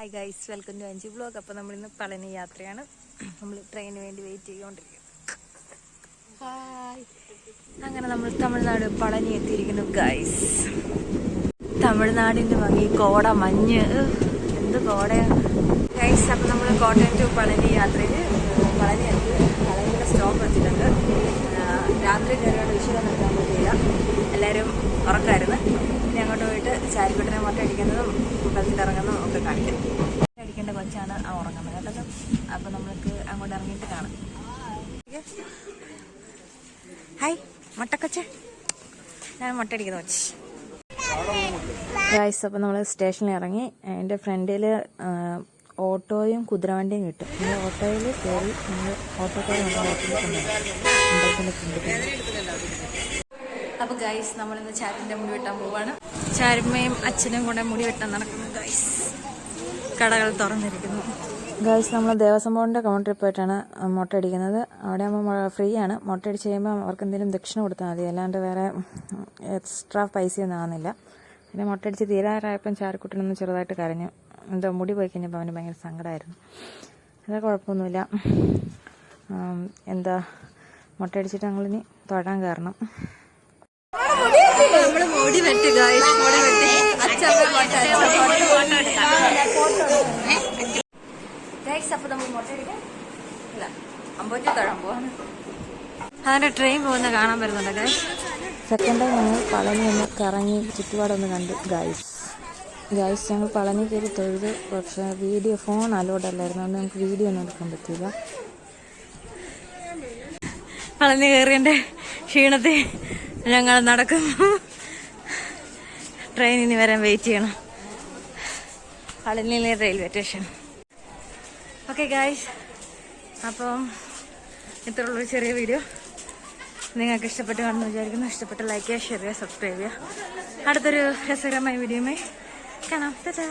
Hi guys, welcome to Anchi vlog. അപ്പോൾ നമ്മളിന്ന് പളനി യാത്രയാണ്. നമ്മൾ ട്രെയിനിന് വേണ്ടി വെയിറ്റ് ചെയ്തുകൊണ്ടിരിക്കും. ഹായ്. അങ്ങനെ നമ്മൾ തമിഴ്നാട് പളനി എത്തിയിരിക്കുന്നു ഗൈസ്. തമിഴ്നാടിൻ്റെ ഭംഗി, കോട, മഞ്ഞ്, എന്ത് കോടയാണ് ഗൈസ്. അപ്പോൾ നമ്മൾ കോട്ടയം ടു പളനി യാത്രയിൽ പളനിയുടെ സ്റ്റോപ്പ് വെച്ചിട്ടുണ്ട്. രാത്രി കയറിയോട് വിഷയം നടത്താൻ പറ്റില്ല, എല്ലാവരും ഉറക്കമായിരുന്നു. ഇനി അങ്ങോട്ട് പോയിട്ട് ചാരിക്കുട്ടനെ മുട്ട അടിക്കുന്നതും കുട്ടത്തിൽ ഇറങ്ങുന്നതും ഒക്കെ കാണിക്കും. അടിക്കേണ്ട കൊച്ചാണ് ആ ഉറങ്ങുന്നത് കേട്ടത്. അപ്പോൾ നമ്മൾക്ക് അങ്ങോട്ട് ഇറങ്ങിയിട്ട് കാണാം. ഹായ് മുട്ടക്കൊച്ച്, ഞാൻ മുട്ട അടിക്കുന്ന കൊച്ച് ഗൈസ്. അപ്പോൾ നമ്മൾ സ്റ്റേഷനിൽ ഇറങ്ങി. എൻ്റെ ഫ്രണ്ടിൽ ഓട്ടോയും കുതിരവണ്ടിയും കിട്ടും. നമ്മൾ ഓട്ടോയിൽ കയറി നമ്മൾ ഓട്ടോക്കാർ അമ്പലത്തിൻ്റെ ഫ്രണ്ട്. അപ്പോൾ ഗൈസ്, നമ്മളിന്ന് ചാരിൻ്റെ മുടി വെട്ടാൻ പോവാണ്. ചാരുമ്മയും അച്ഛനും കൂടെ മുടി വെട്ടാൻ നടക്കുന്നു ഗൈസ്. കടകൾ തുറന്നിരിക്കുന്നു ഗൈസ്. നമ്മൾ ദേവസ്വം ബോർഡിൻ്റെ കൗണ്ടറിൽ പോയിട്ടാണ് മുട്ട അടിക്കുന്നത്. അവിടെ ആകുമ്പോൾ ഫ്രീ ആണ്. മുട്ട അടിച്ച് കഴിയുമ്പോൾ അവർക്ക് എന്തെങ്കിലും ദക്ഷിണ കൊടുത്താൽ മതി, അല്ലാണ്ട് വേറെ എക്സ്ട്രാ പൈസയൊന്നും ആകുന്നില്ല. പിന്നെ മുട്ട അടിച്ച് തീരാറായപ്പം ചാരുക്കുട്ടനൊന്ന് ചെറുതായിട്ട് കരഞ്ഞു. എന്തോ മുടി പോയി കഴിഞ്ഞപ്പോൾ അവന് ഭയങ്കര സങ്കടമായിരുന്നു. അതൊക്കെ കുഴപ്പമൊന്നുമില്ല. എന്താ മുട്ട അടിച്ചിട്ട് ഞങ്ങളിനി തൊഴാൻ കയറണം. നമ്മള് മുടി വെട്ടി ഗൈസ്, മുടി വെട്ടി ഗൈസ്. അപ്പൊ നമ്മൾ മുട്ട അടിക്കാൻ ഇല്ല, അമ്പൂറ്റി തൊഴാൻ പോവാണ്. അതിന്റെ ട്രെയിൻ പോകുന്ന കാണാൻ വരുന്നുണ്ട് ഗൈസ്. സെക്കൻഡ് ടൈം ഞങ്ങൾ പളനി ഒന്ന് കറങ്ങി ചുറ്റുപാടൊന്ന് കണ്ടു ഗൈസ്. ഞങ്ങൾ പളനി കയറി തൊഴുത്. പക്ഷേ വീഡിയോ ഫോൺ അലോഡല്ലായിരുന്നു, അതുകൊണ്ട് നമുക്ക് വീഡിയോ ഒന്നും എടുക്കാൻ പറ്റില്ല. പളനി കയറിയതിൻ്റെ ക്ഷീണത്തിൽ ഞങ്ങൾ നടക്കുന്നു. ട്രെയിനിന് വരാൻ വെയിറ്റ് ചെയ്യണം. പളനിയിലെ റെയിൽവേ സ്റ്റേഷൻ. ഓക്കെ ഗായ്സ്, അപ്പം ഇത്രയുള്ളൊരു ചെറിയ വീഡിയോ നിങ്ങൾക്ക് ഇഷ്ടപ്പെട്ട് കാണുമെന്ന് വിചാരിക്കുന്നു. ഇഷ്ടപ്പെട്ട ലൈക്ക് ചെയ്യുക, ഷെയർ ചെയ്യുക, സബ്സ്ക്രൈബ് ചെയ്യുക. അടുത്തൊരു രസകരമായ വീഡിയോയുമായി കാണാം. ടാറ്റാ.